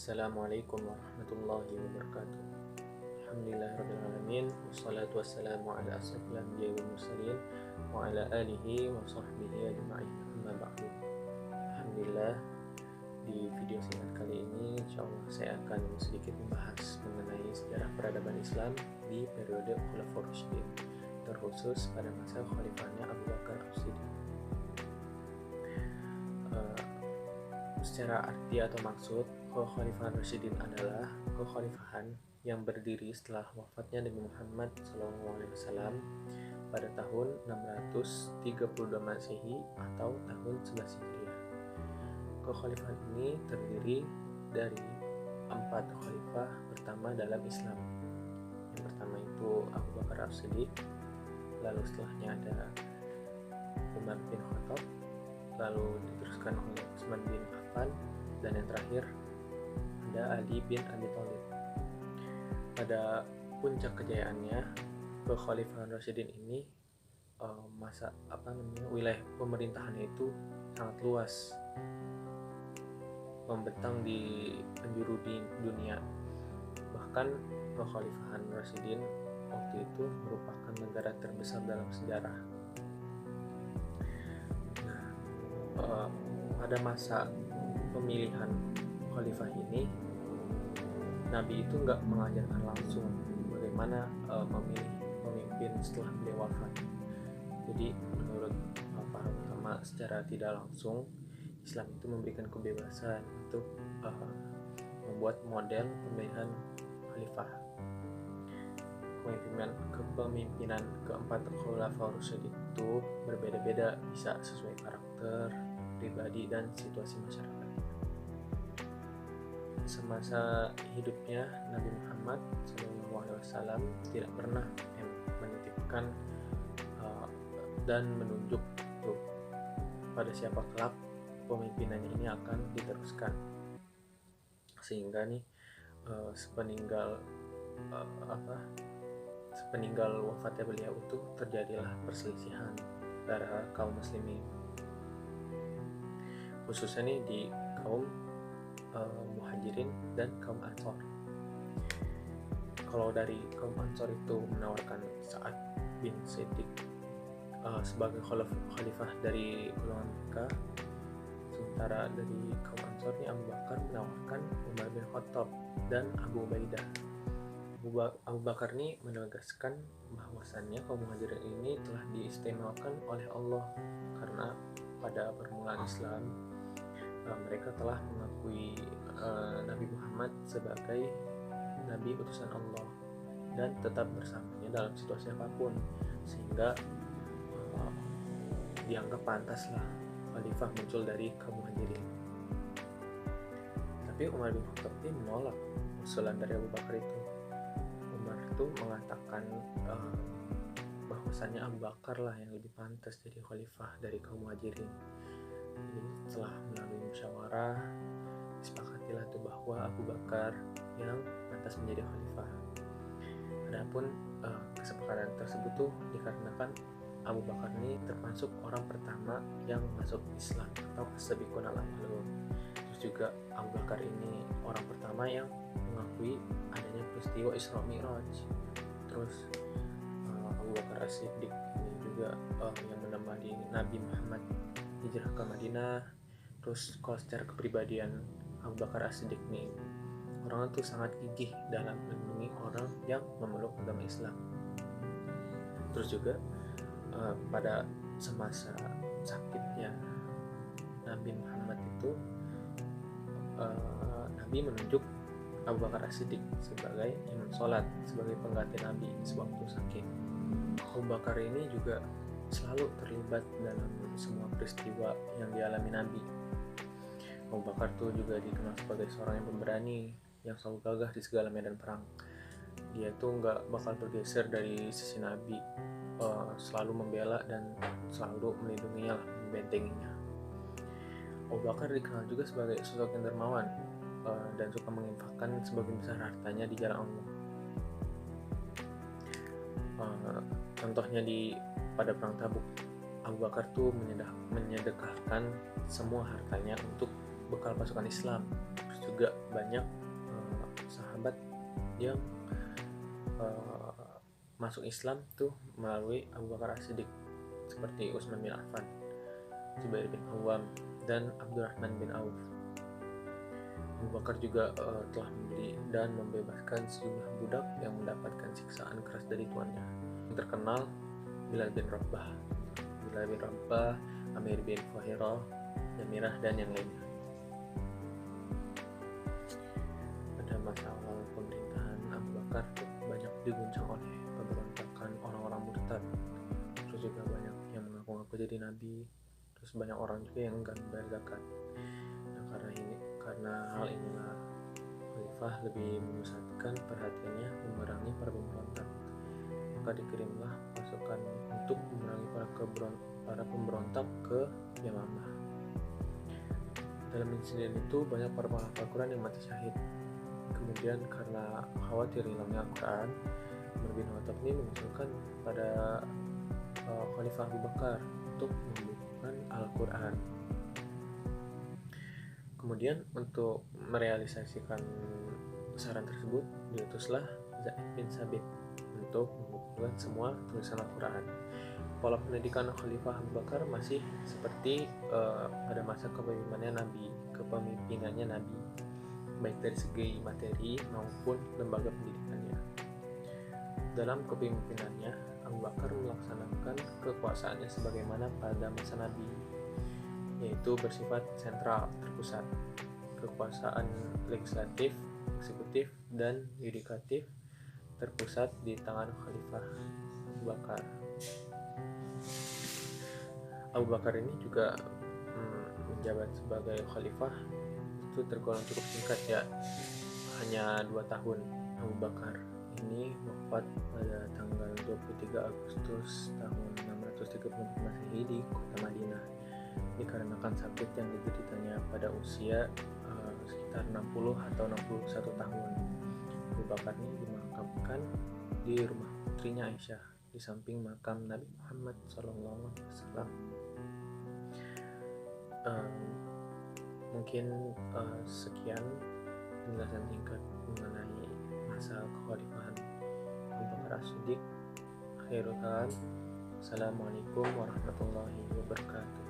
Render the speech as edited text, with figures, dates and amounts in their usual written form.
Assalamualaikum warahmatullahi wabarakatuh. Alhamdulillahirrahmanirrahim. Wassalatu wassalamu ala asrafil anbiya'i wal mursalin wa ala alihi wa sahbihi ajma'in. Amma ba'du. Alhamdulillah, di video singkat kali ini insyaallah saya akan sedikit membahas mengenai sejarah peradaban Islam di periode Khulafaur Rasyidin, terkhusus pada masa khalifahnya Abu Bakar As-Siddiq. Secara arti atau maksud, Kekhalifahan Rasyidin adalah kekhalifahan yang berdiri setelah wafatnya Nabi Muhammad SAW pada tahun 632 Masehi atau tahun 11 Hijriah. Kekhalifahan ini terdiri dari 4 khalifah pertama dalam Islam. Yang pertama itu Abu Bakar As-Siddiq, lalu setelahnya ada Umar bin Khattab, lalu diteruskan oleh Utsman bin Affan, dan yang terakhir ada Ali bin Abi Thalib. Pada puncak kejayaannya, Kekhalifahan Rasyidin ini wilayah pemerintahannya itu sangat luas, membentang di penjuru di dunia. Bahkan Kekhalifahan Rasyidin waktu itu merupakan negara terbesar dalam sejarah. Pada masa pemilihan khalifah ini, Nabi itu nggak mengajarkan langsung bagaimana memilih pemimpin setelah beliau wafat. Jadi menurut para ulama, secara tidak langsung Islam itu memberikan kebebasan untuk membuat model pemilihan khalifah. Kepemimpinan keempat Khulafaur Rasyidin itu berbeda-beda, bisa sesuai karakter, pribadi, dan situasi masyarakat. Semasa hidupnya, Nabi Muhammad SAW tidak pernah menitipkan dan menunjuk pada siapa kelak pemimpinannya ini akan diteruskan. Sehingga nih sepeninggal wafatnya beliau itu terjadilah perselisihan antara kaum muslimin, khususnya nih di kaum Muhajirin dan kaum Ansor. Kalau dari kaum Ansor itu menawarkan Sa'ad bin Siddiq sebagai khalifah dari golongan mereka, sementara dari kaum Ansor ini Abu Bakar menawarkan Umar bin Khattab dan Abu Ubaidah. Abu Bakar ini menegaskan bahwasannya kaum Muhajirin ini telah diistimewakan oleh Allah karena pada permulaan Islam mereka telah mengakui Nabi Muhammad sebagai Nabi utusan Allah dan tetap bersamanya dalam situasi apapun, sehingga dianggap pantaslah khalifah muncul dari kaum Muhajirin. Tapi Umar bin Khattab ini menolak usulan dari Abu Bakar itu. Umar itu mengatakan bahwasannya Abu Bakar lah yang lebih pantas jadi khalifah dari kaum Muhajirin. Jadi setelah melalui musyawarah, disepakatilah tuh bahwa Abu Bakar yang pantas menjadi khalifah. Adapun kesepakatan tersebut tuh dikarenakan Abu Bakar ini termasuk orang pertama yang masuk Islam atau as-sabiqun al-awwalun. Terus juga Abu Bakar ini orang pertama yang mengakui adanya peristiwa Isra Mi'raj. Terus Abu Bakar As-Siddiq ini juga yang menemani Nabi Muhammad hijrah ke Madinah. Terus kalau secara kepribadian Abu Bakar As-Siddiq nih orang itu sangat gigih dalam melindungi orang yang memeluk agama Islam. Terus juga pada semasa sakitnya Nabi Muhammad itu Nabi menunjuk Abu Bakar As-Siddiq sebagai imam sholat, sebagai pengganti Nabi sewaktu sakit. Abu Bakar ini juga selalu terlibat dalam semua peristiwa yang dialami Nabi. Abu Bakar tuh juga dikenal sebagai seorang yang pemberani, yang selalu gagah di segala medan perang. Dia tuh nggak bakal bergeser dari sisi Nabi, selalu membela dan selalu melindunginya, membentenginya. Abu Bakar dikenal juga sebagai sosok yang dermawan dan suka menginfakkan sebagian besar hartanya di jalan Allah. Contohnya pada perang Tabuk, Abu Bakar tuh menyedekahkan semua hartanya untuk bekal pasukan Islam. Terus juga banyak sahabat yang masuk Islam tuh melalui Abu Bakar As-Siddiq, seperti Utsman bin Affan, Zubair bin Awam, dan Abdurrahman bin Auf. Abu Bakar juga telah membeli dan membebaskan sejumlah budak yang mendapatkan siksaan keras dari tuannya. Yang terkenal Bilal bin Rabah, Amir bin Fuhairah, Jamirah, dan yang lainnya. Pada masa awal pemerintahan Abu Bakar banyak diguncang oleh pemberontakan orang-orang murtad. Terus juga banyak yang mengaku-ngaku jadi nabi. Terus banyak orang juga yang enggan membayar zakat. Nah, karena hal inilah khalifah lebih memusatkan perhatiannya memerangi para pemberontak. Maka dikirimlah pasukan untuk memerangi para pemberontak ke Yamamah. Dalam insiden itu banyak para penghafal Quran yang mati syahid. Kemudian karena khawatir hilangnya Al-Quran, Umar bin Khattab ini mengusulkan pada Khalifah Abu Bakar untuk membukukan Al-Quran. Kemudian untuk merealisasikan saran tersebut, diutuslah Zaid bin Sabit untuk membukukan semua tulisan Al-Quran. Pola pendidikan Khalifah Abu Bakar masih seperti pada masa kepemimpinan Nabi, baik dari segi materi maupun lembaga pendidikannya. Dalam kepemimpinannya, Abu Bakar melaksanakan kekuasaannya sebagaimana pada masa Nabi, yaitu bersifat sentral, terpusat. Kekuasaan legislatif, eksekutif, dan yudikatif terpusat di tangan Khalifah Abu Bakar. Abu Bakar ini juga menjabat sebagai khalifah itu tergolong cukup singkat, ya, hanya 2 tahun. Abu Bakar ini wafat pada tanggal 23 Agustus tahun 634 Masehi di kota Madinah dikarenakan sakit yang dideritanya pada usia sekitar 60 atau 61 tahun. Abu Bakar ini dimakamkan di rumah putrinya Aisyah di samping makam Nabi Muhammad SAW. Mungkin sekian penjelasan singkat mengenai masa kekhalifahan Abu Bakar As-Siddiq. Akhirul kalam, assalamualaikum warahmatullahi wabarakatuh.